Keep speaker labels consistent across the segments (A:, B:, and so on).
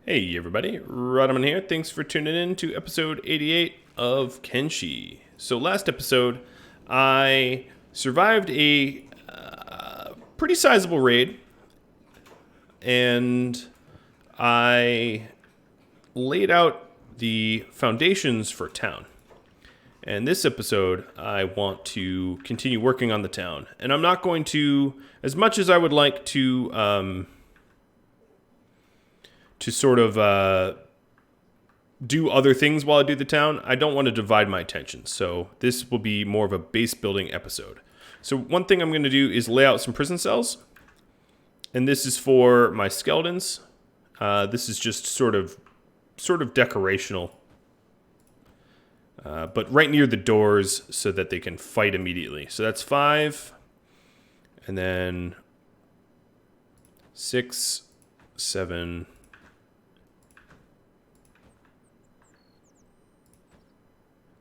A: Hey everybody, Rhadamant here. Thanks for tuning in to episode 88 of Kenshi. So last episode, I survived a pretty sizable raid, and I laid out the foundations for town. And this episode, I want to continue working on the town. And I'm not going to, as much as I would like to sort of do other things while I do the town, I don't want to divide my attention. So this will be more of a base building episode. So one thing I'm going to do is lay out some prison cells. And this is for my skeletons. This is just sort of decorational. But right near the doors so that they can fight immediately. So that's 5. And then 6, 7...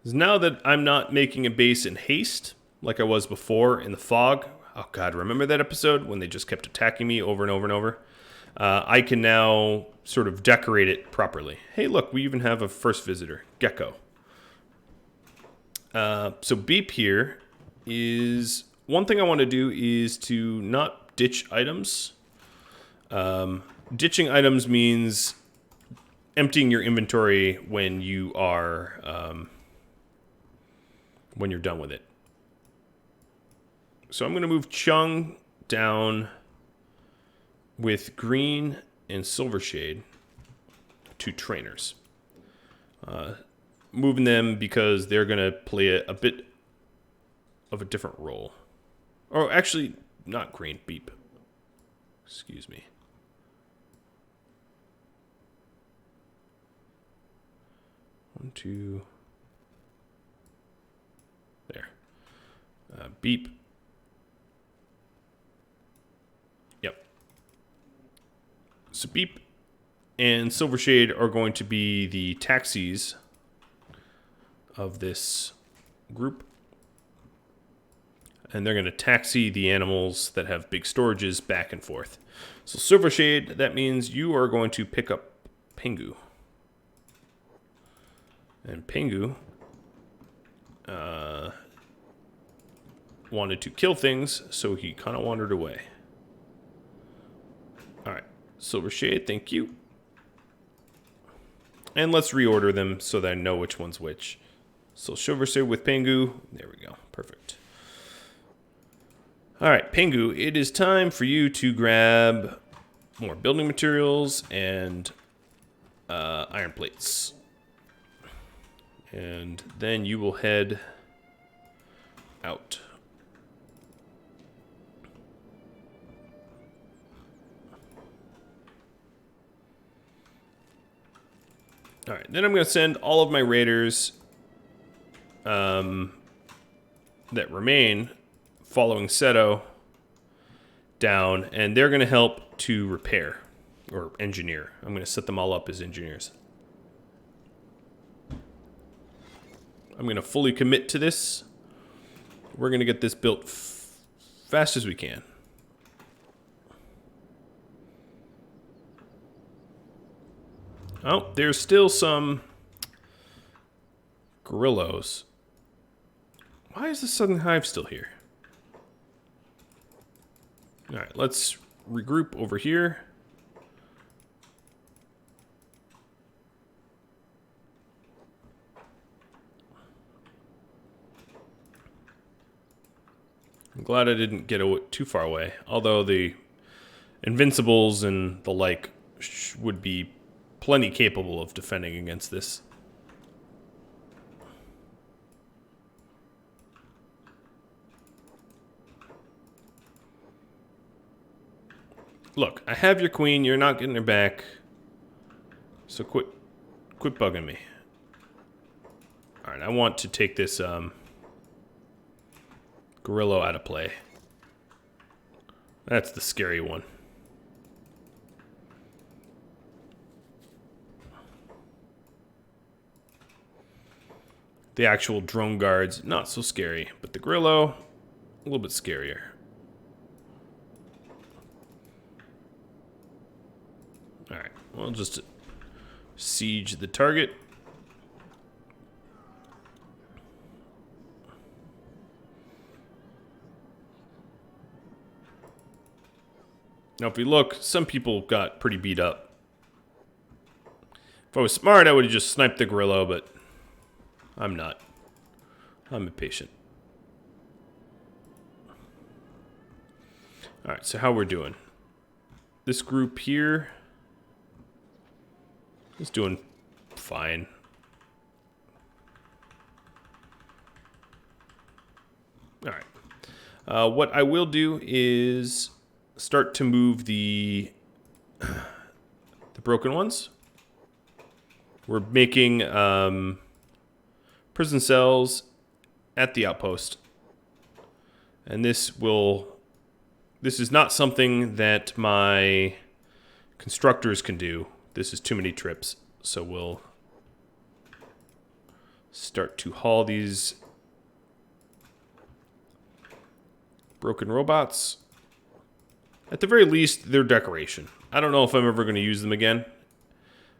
A: Now that I'm not making a base in haste, like I was before in the fog, oh god, remember that episode when they just kept attacking me over and over and over? I can now sort of decorate it properly. Hey look, we even have a first visitor, Gecko. So beep here is, one thing I want to do is to not ditch items. Ditching items means emptying your inventory when you are... when you're done with it. So I'm going to move Chung down with Green and Silver Shade to trainers. Moving them because they're going to play a bit of a different role. Or actually, not Green, Beep. Excuse me. One, two... There. Beep. Yep. So Beep and Silvershade are going to be the taxis of this group. And they're going to taxi the animals that have big storages back and forth. So Silvershade, that means you are going to pick up Pingu. And Pingu... wanted to kill things, so he kind of wandered away. Alright, Silver Shade, thank you. And let's reorder them so that I know which one's which. So Silver Shade with Pingu, there we go, perfect. Alright, Pingu, it is time for you to grab more building materials and iron plates. And then you will head out. Alright, then I'm going to send all of my raiders that remain following Seto down, and they're going to help to repair, or engineer. I'm going to set them all up as engineers. I'm going to fully commit to this. We're going to get this built fast as we can. Oh, there's still some gorillos. Why is the Southern Hive still here? Alright, let's regroup over here. I'm glad I didn't get too far away. Although the Invincibles and the like would be plenty capable of defending against this. Look, I have your queen. You're not getting her back. So quit bugging me. Alright, I want to take this Gorilla out of play. That's the scary one. The actual drone guards, not so scary, but the Grillo, a little bit scarier. Alright, we'll just Siege the target. Now, if we look, some people got pretty beat up. If I was smart, I would have just sniped the gorilla, but I'm not. I'm impatient. Alright, so how we're doing. This group here is doing fine. Alright. What I will do is start to move the broken ones. We're making prison cells at the outpost. And this is not something that my constructors can do. This is too many trips. So we'll start to haul these broken robots. At the very least, they're decoration. I don't know if I'm ever going to use them again.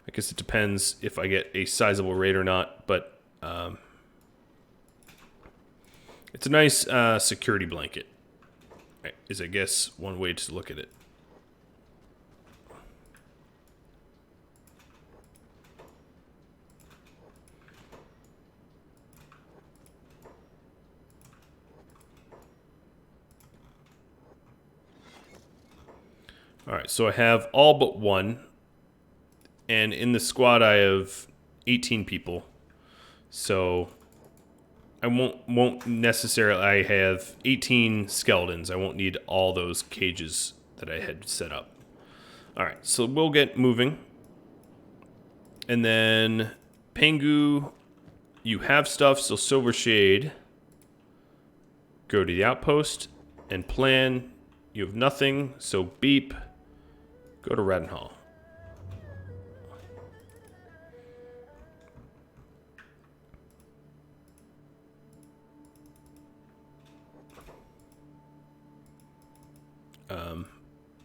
A: I guess it depends if I get a sizable raid or not, but it's a nice security blanket, is I guess one way to look at it. Alright, so I have all but one. And in the squad I have 18 people. So I won't necessarily, I have 18 skeletons. I won't need all those cages that I had set up. Alright, so we'll get moving. And then Pengu, you have stuff, so Silver Shade, go to the outpost. And Plan, you have nothing, so Beep, go to Rhadamant.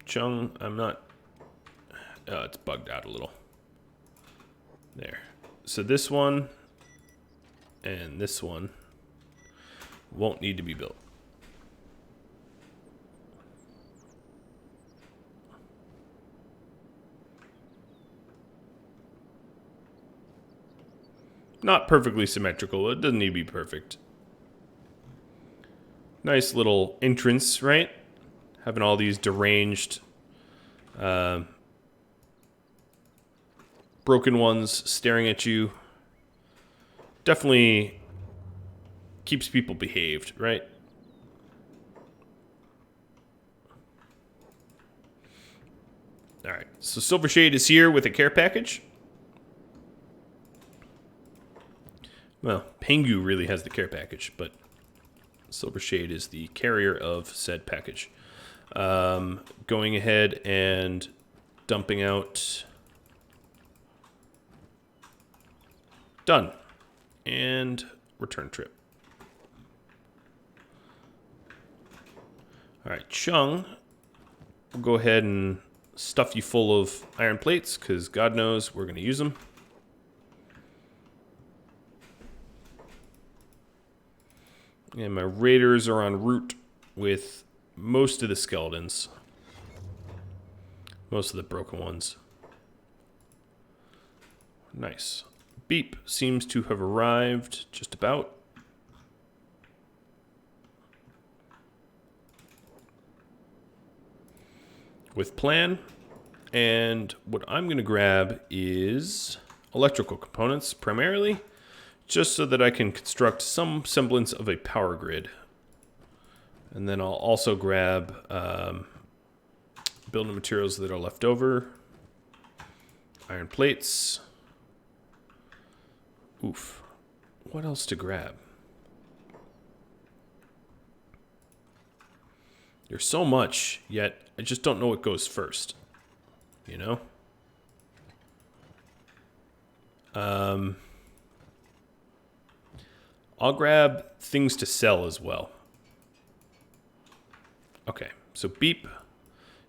A: Chung, I'm not... it's bugged out a little. There. So this one and this one won't need to be built. Not perfectly symmetrical. It doesn't need to be perfect. Nice little entrance, right? Having all these deranged broken ones staring at you definitely keeps people behaved, right? Alright, so Silver Shade is here with a care package. Well, Pengu really has the care package, but Silver Shade is the carrier of said package. Going ahead and dumping out. Done. And return trip. Alright, Chung, we'll go ahead and stuff you full of iron plates, because God knows we're going to use them. And my raiders are en route with most of the skeletons. Most of the broken ones. Nice. Beep seems to have arrived just about. With Plan. And what I'm going to grab is electrical components primarily, just so that I can construct some semblance of a power grid. And then I'll also grab building materials that are left over. Iron plates. Oof. What else to grab? There's so much, yet I just don't know what goes first. You know? I'll grab things to sell as well. Okay, so Beep,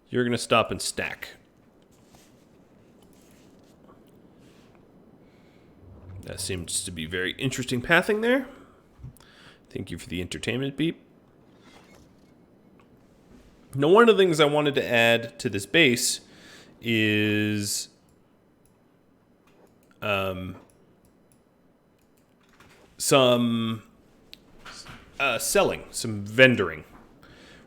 A: you're going to stop and stack. That seems to be very interesting pathing there. Thank you for the entertainment beep. Now, one of the things I wanted to add to this base is some selling, some vendoring,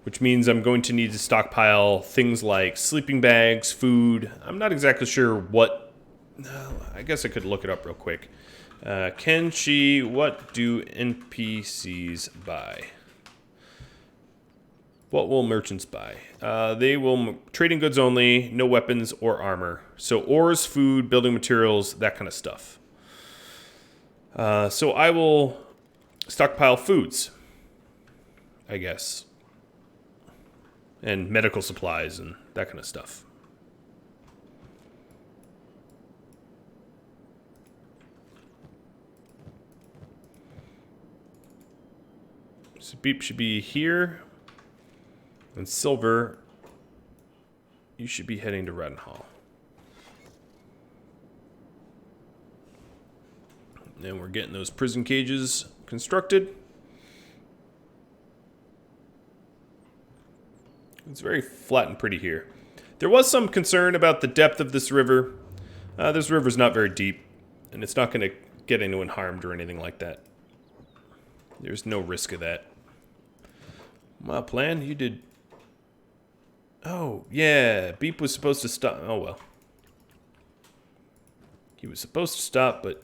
A: which means I'm going to need to stockpile things like sleeping bags, food. I'm not exactly sure what. I guess I could look it up real quick. Kenshi, what do NPCs buy? What will merchants buy? They will trading goods only, no weapons or armor. So ores, food, building materials, that kind of stuff. So I will stockpile foods, I guess, and medical supplies and that kind of stuff. So beep should be here. And silver, you should be heading to Rhadamant. And we're getting those prison cages constructed. It's very flat and pretty here. There was some concern about the depth of this river. This river's not very deep, and it's not going to get anyone harmed or anything like that. There's no risk of that. Well, plan, you did... Oh, yeah, Beep was supposed to stop. Oh, well. He was supposed to stop, but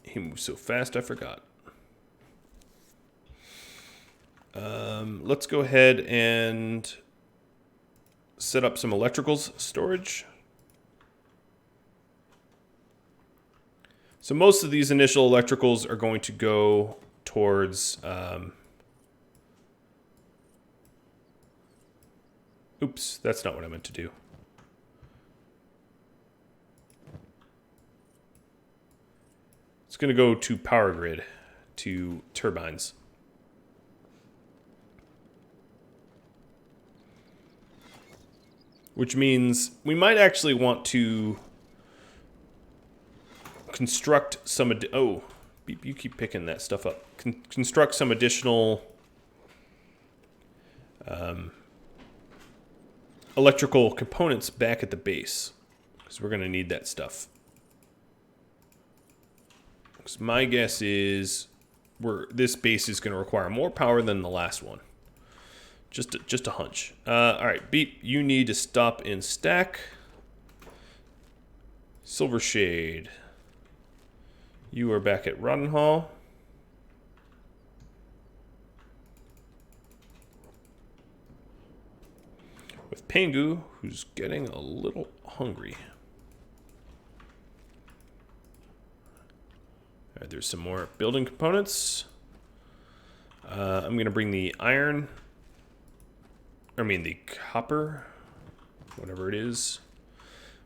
A: he moved so fast I forgot. Let's go ahead and set up some electricals storage. So most of these initial electricals are going to go towards... Oops, that's not what I meant to do. It's going to go to power grid, to turbines. Which means we might actually want to construct some... Oh, you keep picking that stuff up. Construct some additional... electrical components back at the base, because we're going to need that stuff. Because my guess is this base is going to require more power than the last one. Just a hunch. All right, Beep, you need to stop and stack. Silver Shade, you are back at Rhadamant. With Pangu, who's getting a little hungry. All right, there's some more building components. I'm going to bring the iron. The copper. Whatever it is.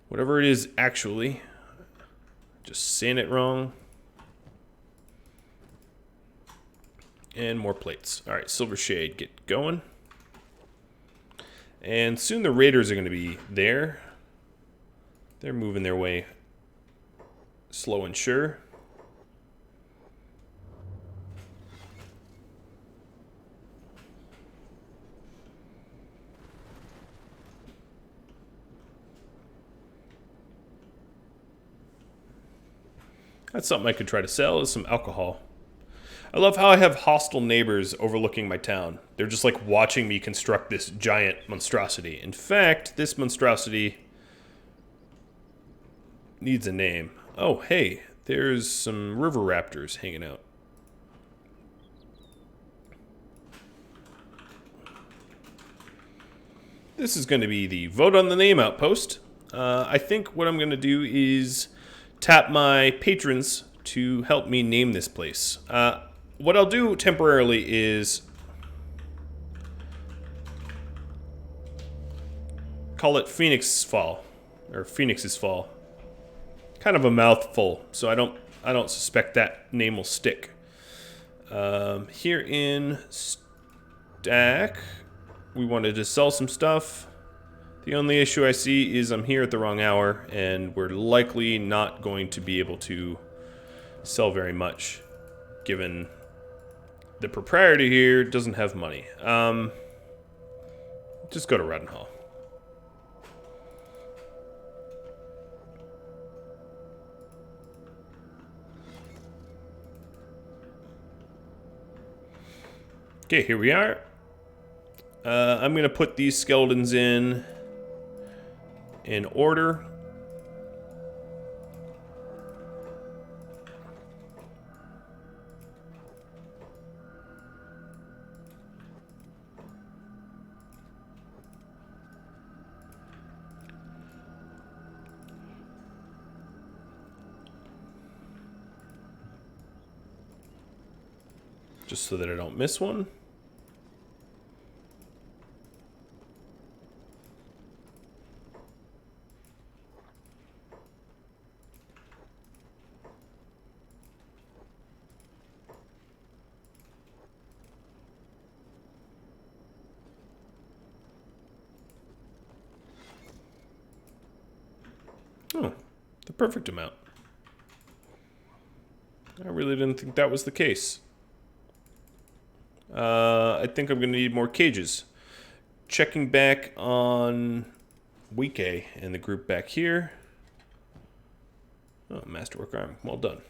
A: Whatever it is, actually. Just saying it wrong. And more plates. All right, Silver Shade, get going. And soon the raiders are going to be there. They're moving their way slow and sure. That's something I could try to sell, is some alcohol. I love how I have hostile neighbors overlooking my town. They're just like watching me construct this giant monstrosity. In fact, this monstrosity needs a name. Oh, hey, there's some river raptors hanging out. This is going to be the vote on the name outpost. I think what I'm going to do is tap my patrons to help me name this place. What I'll do temporarily is call it Phoenix Fall, or Phoenix's Fall. Kind of a mouthful, so I don't suspect that name will stick. Here in Stack, we wanted to sell some stuff. The only issue I see is I'm here at the wrong hour, and we're likely not going to be able to sell very much, given the proprietor here doesn't have money. Just go to Rhadamant. Okay, here we are. I'm going to put these skeletons in order. Just so that I don't miss one. Oh, the perfect amount. I really didn't think that was the case. I think I'm going to need more cages. Checking back on week A and the group back here. Oh, masterwork arm. Well done.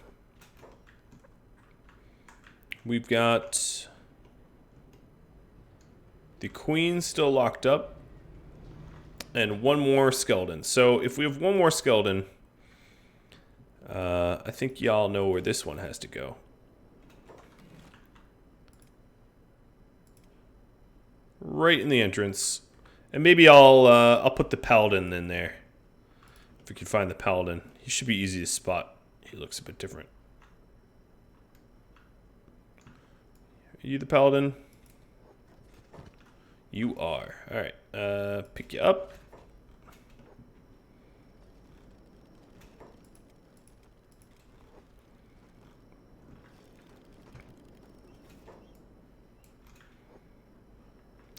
A: We've got the queen still locked up. And one more skeleton. So if we have one more skeleton, I think y'all know where this one has to go. Right in the entrance. And maybe I'll put the paladin in there. If we can find the paladin. He should be easy to spot. He looks a bit different. Are you the paladin? You are. Alright. Pick you up.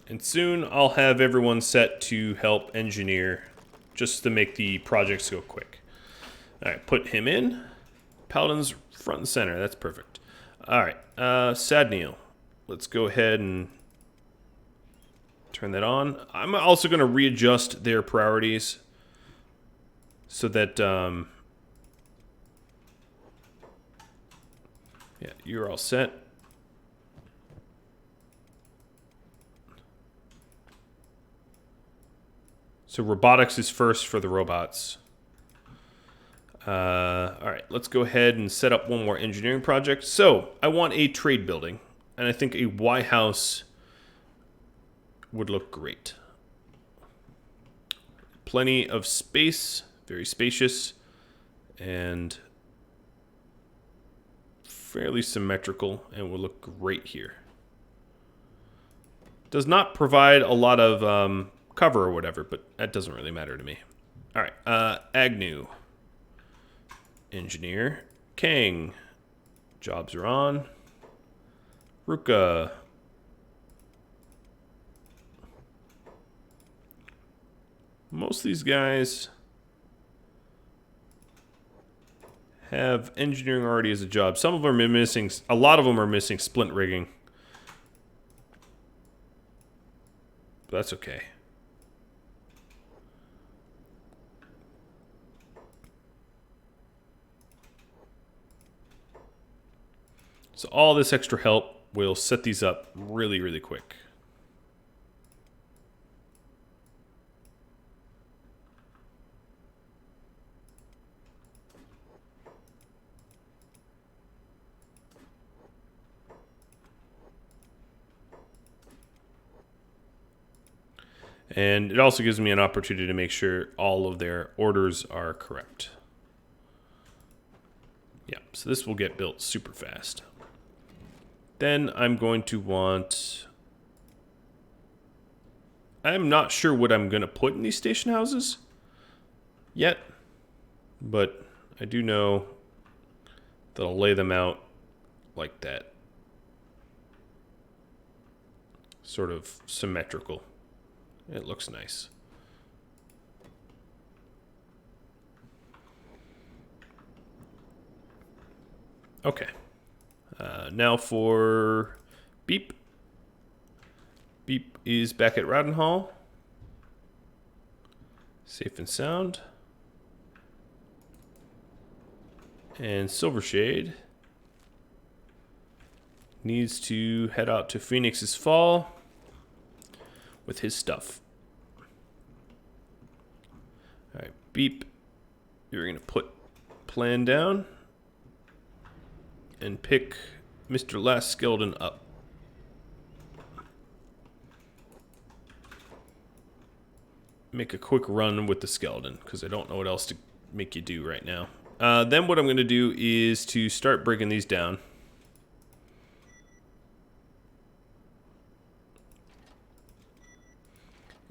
A: And soon I'll have everyone set to help engineer, just to make the projects go quick. Alright, put him in. Paladin's front and center, that's perfect. Alright, Sadneil. Let's go ahead and turn that on. I'm also going to readjust their priorities so that, yeah, you're all set. So robotics is first for the robots. Alright, let's go ahead and set up one more engineering project. So, I want a trade building. And I think a Y house would look great. Plenty of space, very spacious, and fairly symmetrical, and will look great here. Does not provide a lot of cover or whatever, but that doesn't really matter to me. Alright, Agnew. Engineer. Kang. Jobs are on. Ruka. Most of these guys have engineering already as a job. Some of them are missing, a lot of them are missing splint rigging. But that's okay. So all this extra help will set these up really, really quick. And it also gives me an opportunity to make sure all of their orders are correct. Yeah, so this will get built super fast. Then I'm going to want... I'm not sure what I'm going to put in these station houses yet, but I do know that I'll lay them out like that. Sort of symmetrical. It looks nice. Okay. Now for Beep. Beep is back at Rhadamant. Safe and sound. And Silvershade needs to head out to Phoenix's Fall with his stuff. Alright, Beep. You're going to put plan down and pick Mr. Last Skeleton up. Make a quick run with the skeleton because I don't know what else to make you do right now. Then what I'm going to do is to start breaking these down.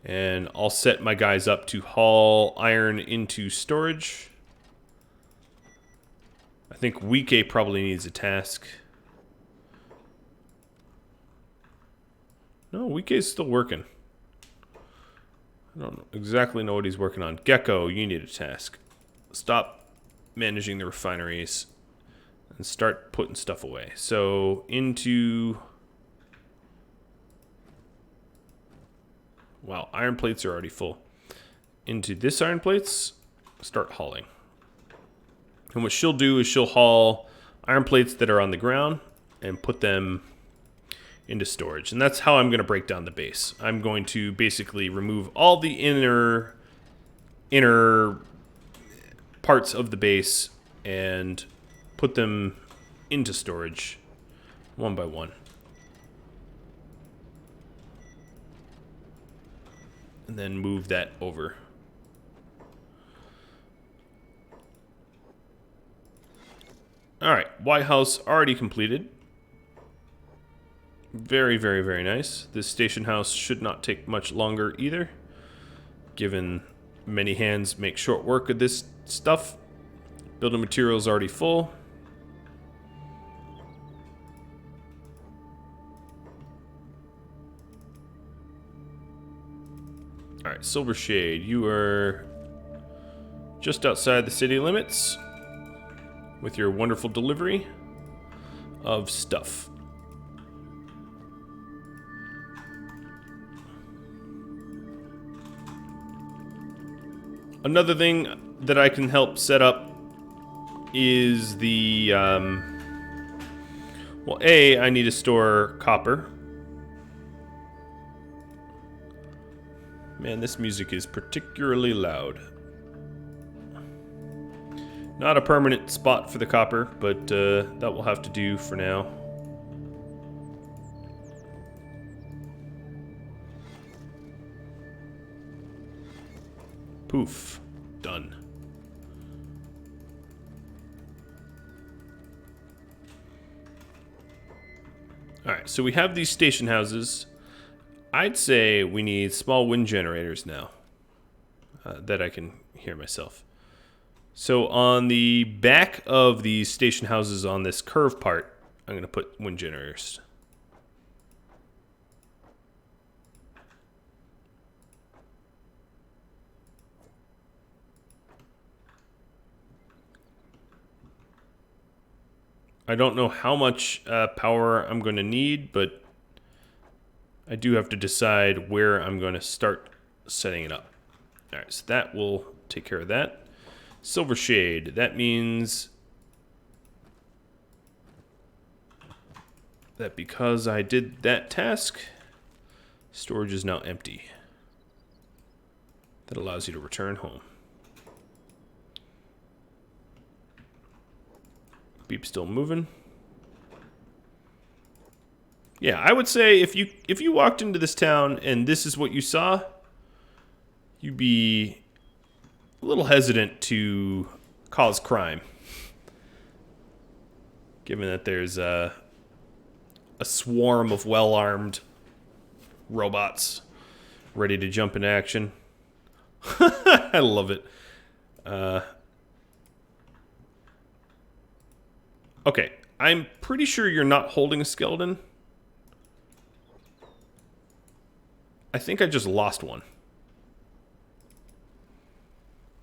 A: And I'll set my guys up to haul iron into storage. I think Wike probably needs a task. No, Wike's still working. I don't exactly know what he's working on. Gecko, you need a task. Stop managing the refineries and start putting stuff away. So into... Wow, iron plates are already full. Into this iron plates, start hauling. And what she'll do is she'll haul iron plates that are on the ground and put them into storage. And that's how I'm going to break down the base. I'm going to basically remove all the inner parts of the base and put them into storage one by one. And then move that over. Alright, White House already completed. Very, very, very nice. This station house should not take much longer either, given many hands make short work of this stuff. Building materials already full. Alright, Silvershade, you are just outside the city limits with your wonderful delivery of stuff. Another thing that I can help set up is the, well, A, I need to store copper. Man, this music is particularly loud. Not a permanent spot for the copper, but that will have to do for now. Poof. Done. Alright, so we have these station houses. I'd say we need small wind generators now. That I can hear myself. So on the back of these station houses on this curve part, I'm going to put wind generators. I don't know how much power I'm going to need, but I do have to decide where I'm going to start setting it up. Alright, so that will take care of that. Silvershade, that means that because I did that task, storage is now empty. That allows you to return home. Beep still moving. Yeah, I would say if you walked into this town and this is what you saw, you'd be a little hesitant to cause crime, given that there's a swarm of well-armed robots ready to jump into action. I love it. Okay, I'm pretty sure you're not holding a skeleton. I think I just lost one.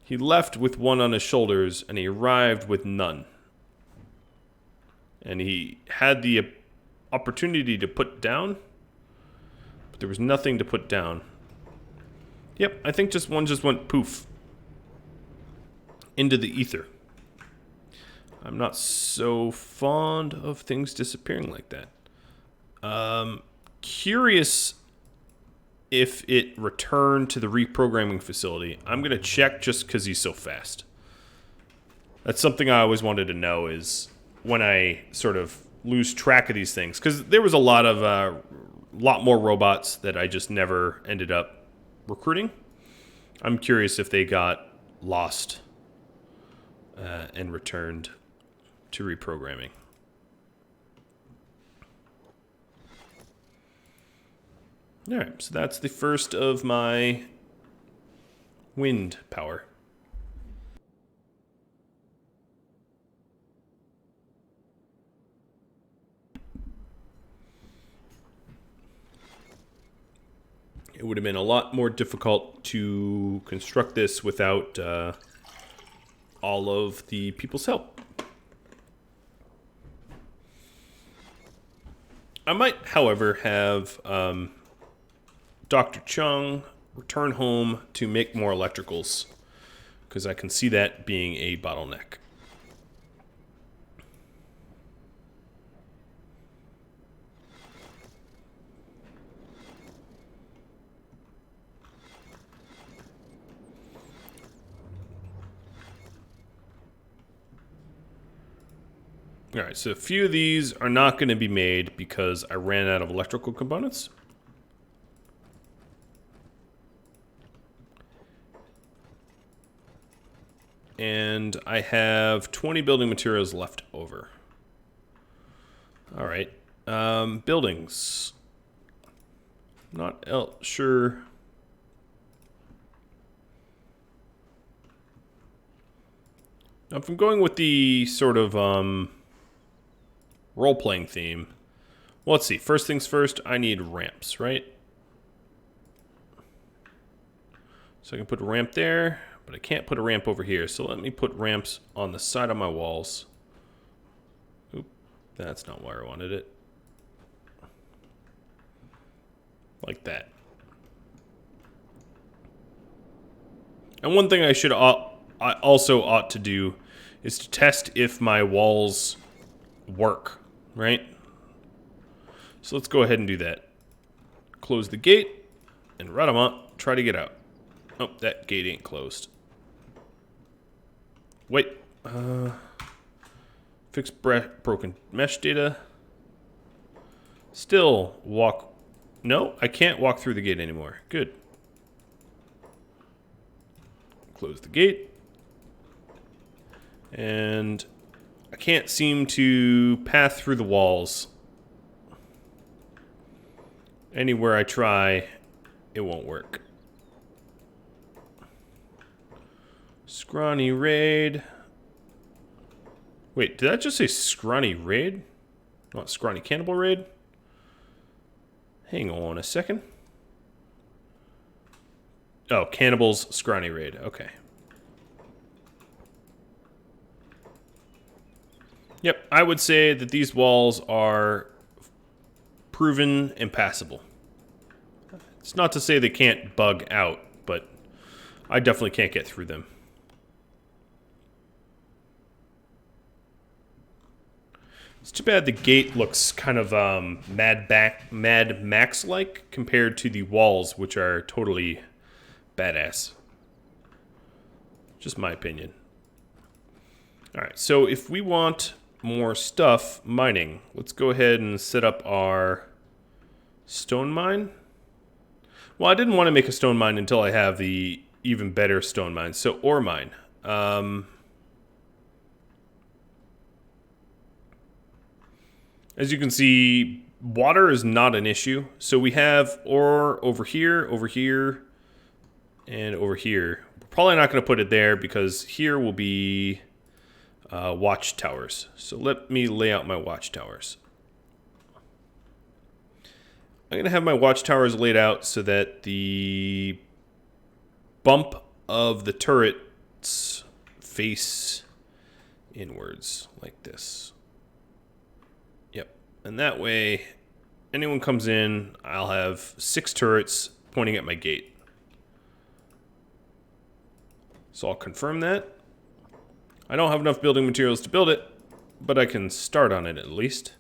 A: He left with one on his shoulders, and he arrived with none. And he had the opportunity to put down, but there was nothing to put down. Yep, I think one just went poof into the ether. I'm not so fond of things disappearing like that. Curious if it returned to the reprogramming facility. I'm going to check just because he's so fast. That's something I always wanted to know, is when I sort of lose track of these things. Because there was a lot more robots that I just never ended up recruiting. I'm curious if they got lost and returned to reprogramming. Alright, so that's the first of my wind power. It would have been a lot more difficult to construct this without all of the people's help. I might, however, have Dr. Chung return home to make more electricals, because I can see that being a bottleneck. Alright, so a few of these are not going to be made because I ran out of electrical components. And I have 20 building materials left over. Alright, buildings. Not sure. Now, if I'm going with the sort of role-playing theme, well, let's see. First things first, I need ramps, right? So I can put a ramp there, but I can't put a ramp over here. So let me put ramps on the side of my walls. Oop, that's not where I wanted it. Like that. And one thing I also ought to do is to test if my walls work, right? So let's go ahead and do that. Close the gate, and Rhadamant, try to get out. Oh, that gate ain't closed. Wait. Fix broken mesh data. Still walk. No, I can't walk through the gate anymore. Good. Close the gate. And I can't seem to path through the walls. Anywhere I try, it won't work. Scrawny raid. Wait, did that just say scrawny raid? Not scrawny cannibal raid? Hang on a second. Oh, cannibals scrawny raid. Okay. Yep, I would say that these walls are proven impassable. It's not to say they can't bug out, but I definitely can't get through them. It's too bad the gate looks kind of Mad Max-like compared to the walls, which are totally badass. Just my opinion. Alright, so if we want more stuff mining, let's go ahead and set up our stone mine. Well, I didn't want to make a stone mine until I have the even better stone mine. So ore mine. As you can see, water is not an issue. So we have ore over here, and over here. We're probably not going to put it there because here will be watchtowers. So let me lay out my watchtowers. I'm going to have my watchtowers laid out so that the bump of the turrets face inwards like this. Yep. And that way, anyone comes in, I'll have 6 turrets pointing at my gate. So I'll confirm that. I don't have enough building materials to build it, but I can start on it at least.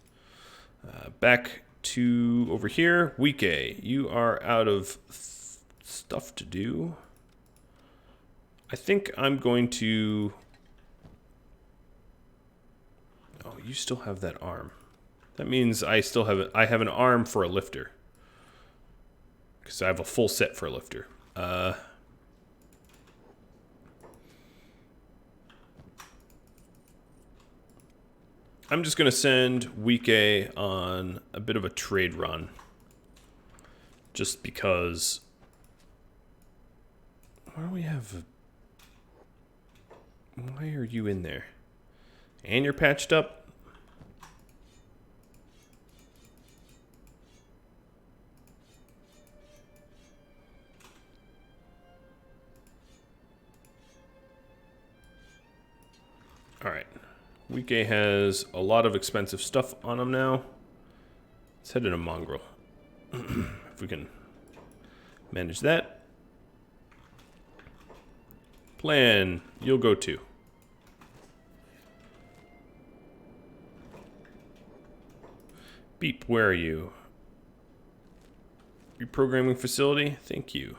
A: Back to over here. Week A, you are out of stuff to do. I think I'm going to... Oh, you still have that arm. That means I still have I have an arm for a lifter. Because I have a full set for a lifter. I'm just going to send Week A on a bit of a trade run. Just because... Why do we have... Why are you in there? And you're patched up? Alright. Week A has a lot of expensive stuff on him now. Let's head into Mongrel. If we can manage that. Plan, you'll go too. Beep, where are you? Reprogramming facility, thank you.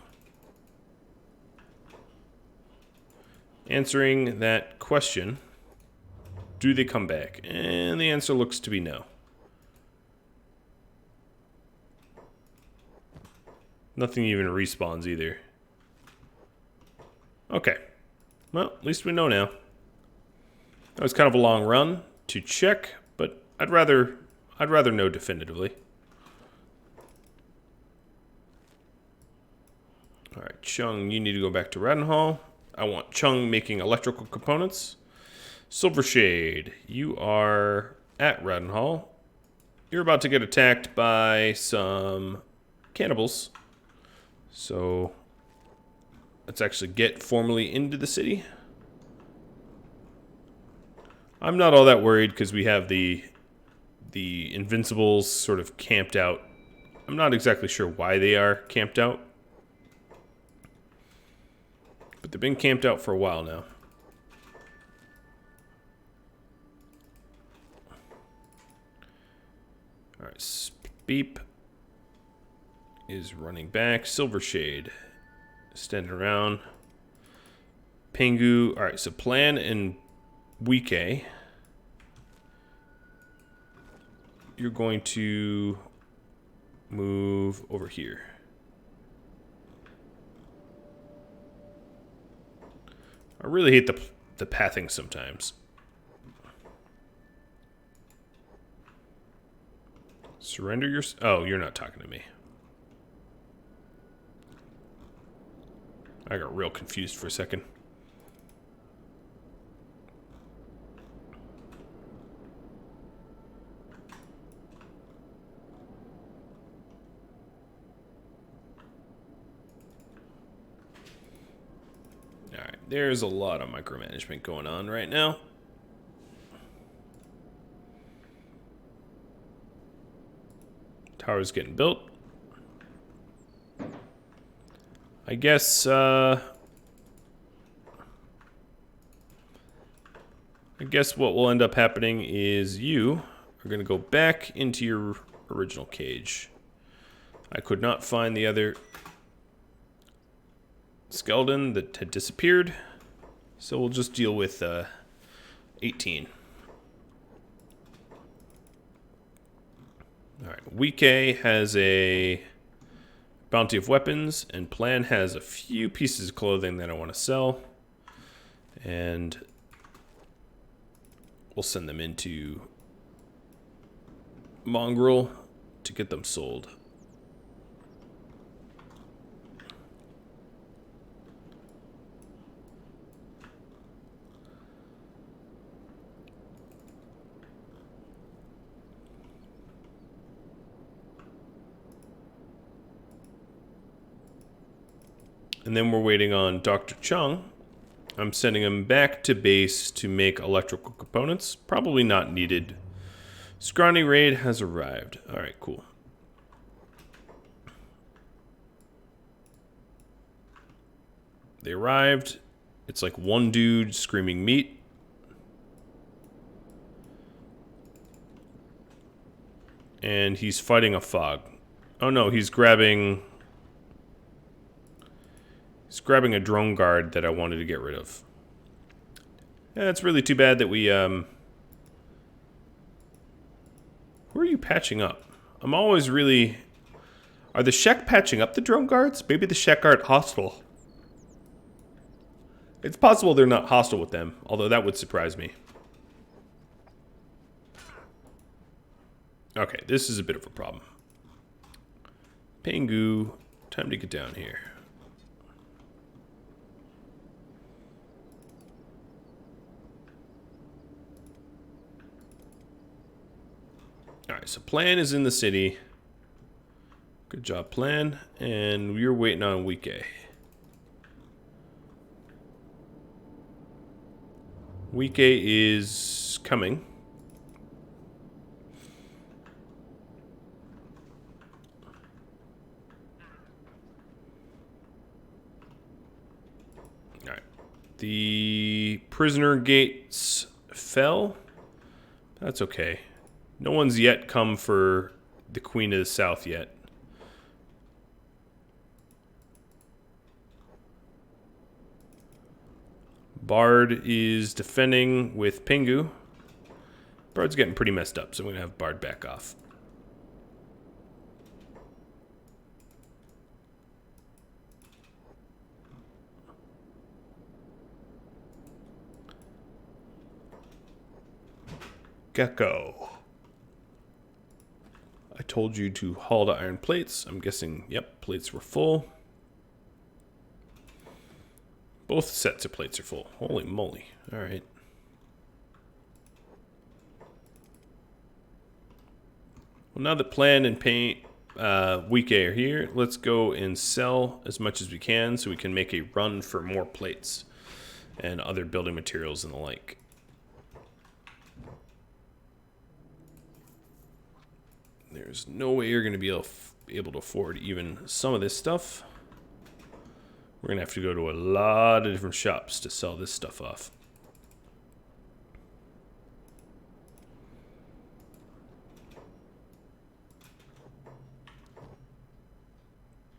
A: Answering that question. Do they come back? And the answer looks to be no. Nothing even respawns either. Okay. Well, at least we know now. That was kind of a long run to check, but I'd rather know definitively. Alright, Chung, you need to go back to Rhadamant. I want Chung making electrical components. Silvershade, you are at Rhadamant. You're about to get attacked by some cannibals. So let's actually get formally into the city. I'm not all that worried because we have the Invincibles sort of camped out. I'm not exactly sure why they are camped out. But they've been camped out for a while now. Alright, Beep is running back. Silvershade standing around. Pingu. Alright, so Plan and Week A. You're going to move over here. I really hate the pathing sometimes. Surrender your... Oh, you're not talking to me. I got real confused for a second. Alright, there's a lot of micromanagement going on right now. Tower's getting built. I guess, what will end up happening is you are going to go back into your original cage. I could not find the other skeleton that had disappeared, so we'll just deal with 18. Alright, Week A has a bounty of weapons, and Plan has a few pieces of clothing that I want to sell. And we'll send them into Mongrel to get them sold. And then we're waiting on Dr. Chung. I'm sending him back to base to make electrical components. Probably not needed Scrawny raid has arrived. All right, cool. They arrived. It's like one dude screaming meat. And he's fighting a fog. Oh no, he's grabbing a drone guard that I wanted to get rid of. Yeah, it's really too bad that we who are you patching up? I'm always really... Are the Shek patching up the drone guards? Maybe the Shek aren't hostile. It's possible they're not hostile with them, although that would surprise me. Okay, this is a bit of a problem. Pingu, time to get down here. Alright, so Plan is in the city. Good job, Plan. And we're waiting on Wike. Wike is coming. Alright. The prisoner gates fell. That's okay. No one's yet come for the Queen of the South yet. Bard is defending with Pingu. Bard's getting pretty messed up, so I'm going to have Bard back off. Gecko. I told you to haul the iron plates. I'm guessing, yep, plates were full. Both sets of plates are full. Holy moly. Alright. Well, now that Plan and Paint Wike are here, let's go and sell as much as we can so we can make a run for more plates and other building materials and the like. There's no way you're going to be able to afford even some of this stuff. We're going to have to go to a lot of different shops to sell this stuff off.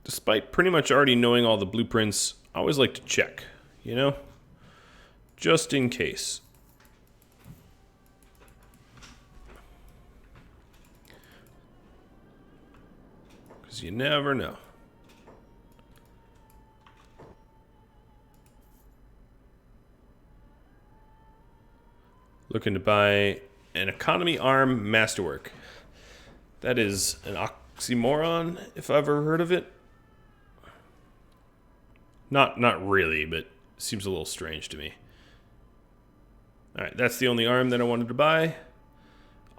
A: Despite pretty much already knowing all the blueprints, I always like to check, you know? Just in case. Because you never know. Looking to buy an economy arm masterwork. That is an oxymoron, if I've ever heard of it. Not really, but seems a little strange to me. Alright, that's the only arm that I wanted to buy.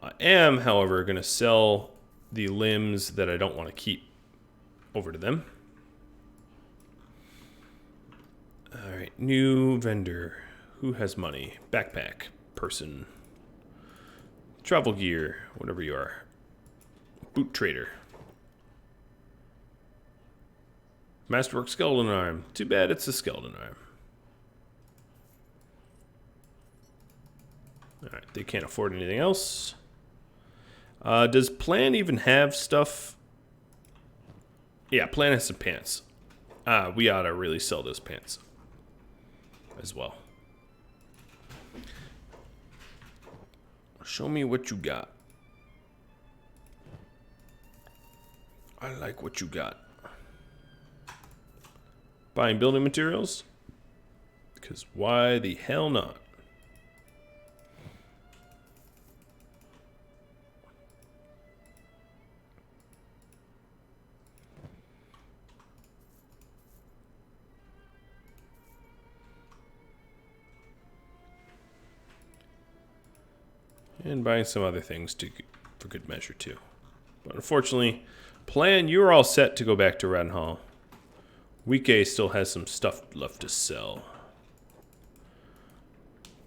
A: I am, however, going to sell the limbs that I don't want to keep over to them. Alright, new vendor. Who has money? Backpack. Person. Travel gear. Whatever you are. Boot trader. Masterwork skeleton arm. Too bad it's a skeleton arm. Alright, they can't afford anything else. Does Plan even have stuff? Yeah, Plan has some pants. We ought to really sell those pants as well. Show me what you got. I like what you got. Buying building materials? Because why the hell not? And buying some other things for good measure too. But unfortunately, Plan, you're all set to go back to Rhadamant. Wike still has some stuff left to sell.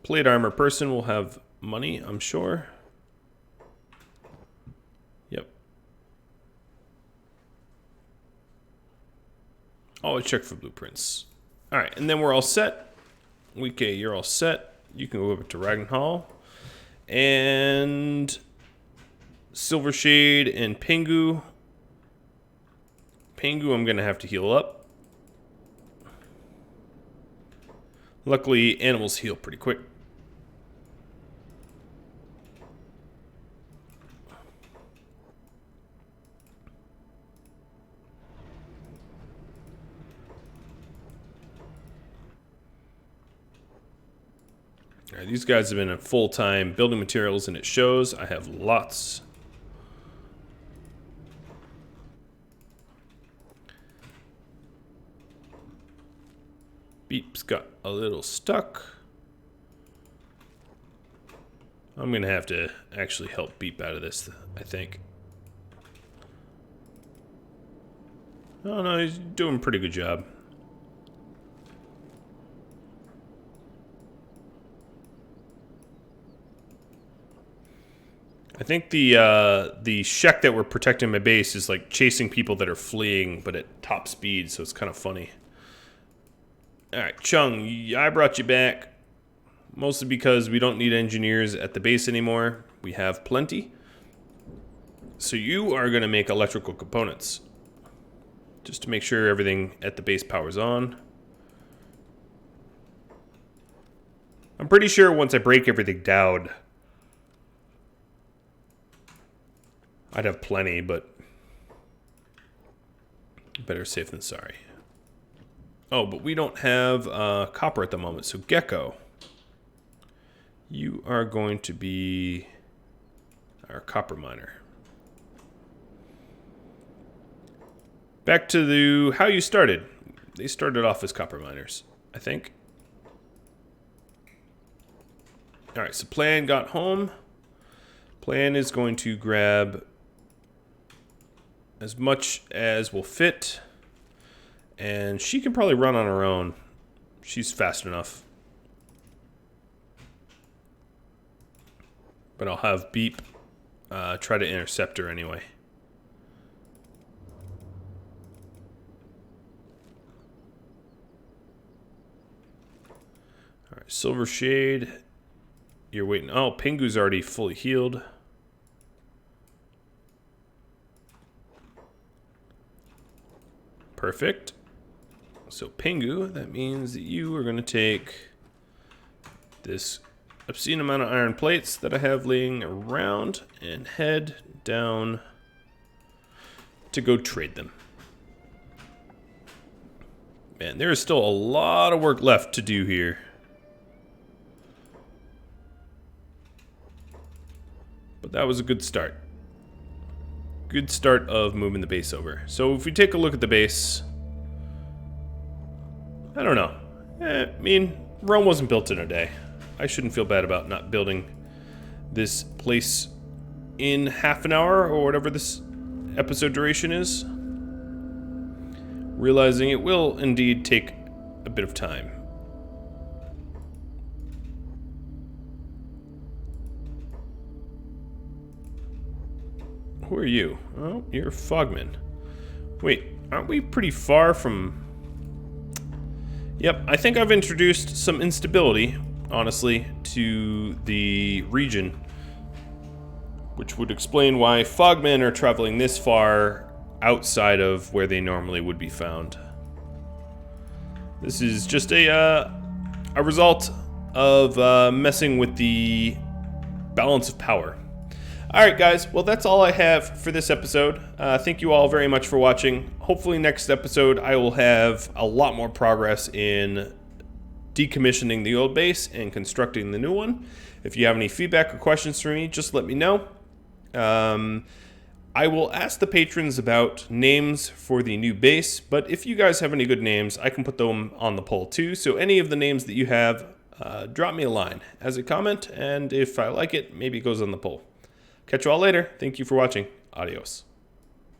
A: Plate armor person will have money, I'm sure. Always check for blueprints. All right, and then we're all set. Wike, you're all set. You can go over to Ragnhall. And Silvershade and Pingu. Pingu, I'm going to have to heal up. Luckily, animals heal pretty quick. All right, these guys have been in full-time building materials, and it shows. I have lots. Beep's got a little stuck. I'm going to have to actually help Beep out of this, I think. Oh, no, he's doing a pretty good job. I think the Shek that we're protecting my base is like chasing people that are fleeing, but at top speed, so it's kind of funny. Alright, Chung, I brought you back. Mostly because we don't need engineers at the base anymore. We have plenty. So you are going to make electrical components. Just to make sure everything at the base powers on. I'm pretty sure once I break everything down, I'd have plenty, but better safe than sorry. Oh, but we don't have copper at the moment, so Gecko, you are going to be our copper miner. Back to how you started. They started off as copper miners, I think. Alright, so Plan got home. Plan is going to grab as much as will fit. And she can probably run on her own. She's fast enough. But I'll have Beep try to intercept her anyway. Alright, Silver Shade. You're waiting. Oh, Pingu's already fully healed. Perfect. So Pingu, that means that you are going to take this obscene amount of iron plates that I have laying around and head down to go trade them. Man, there is still a lot of work left to do here. But that was a good start. Good start of moving the base over. So if we take a look at the base, I don't know. I mean, Rome wasn't built in a day. I shouldn't feel bad about not building this place in half an hour or whatever this episode duration is. Realizing it will indeed take a bit of time. Who are you? Oh, you're Fogman. Wait, aren't we pretty far from... Yep, I think I've introduced some instability, honestly, to the region, which would explain why Fogmen are traveling this far outside of where they normally would be found. This is just a result of messing with the balance of power. Alright guys, well that's all I have for this episode. Thank you all very much for watching. Hopefully next episode I will have a lot more progress in decommissioning the old base and constructing the new one. If you have any feedback or questions for me, just let me know. I will ask the patrons about names for the new base, but if you guys have any good names, I can put them on the poll too. So any of the names that you have, drop me a line as a comment, and if I like it, maybe it goes on the poll. Catch you all later. Thank you for watching. Adios.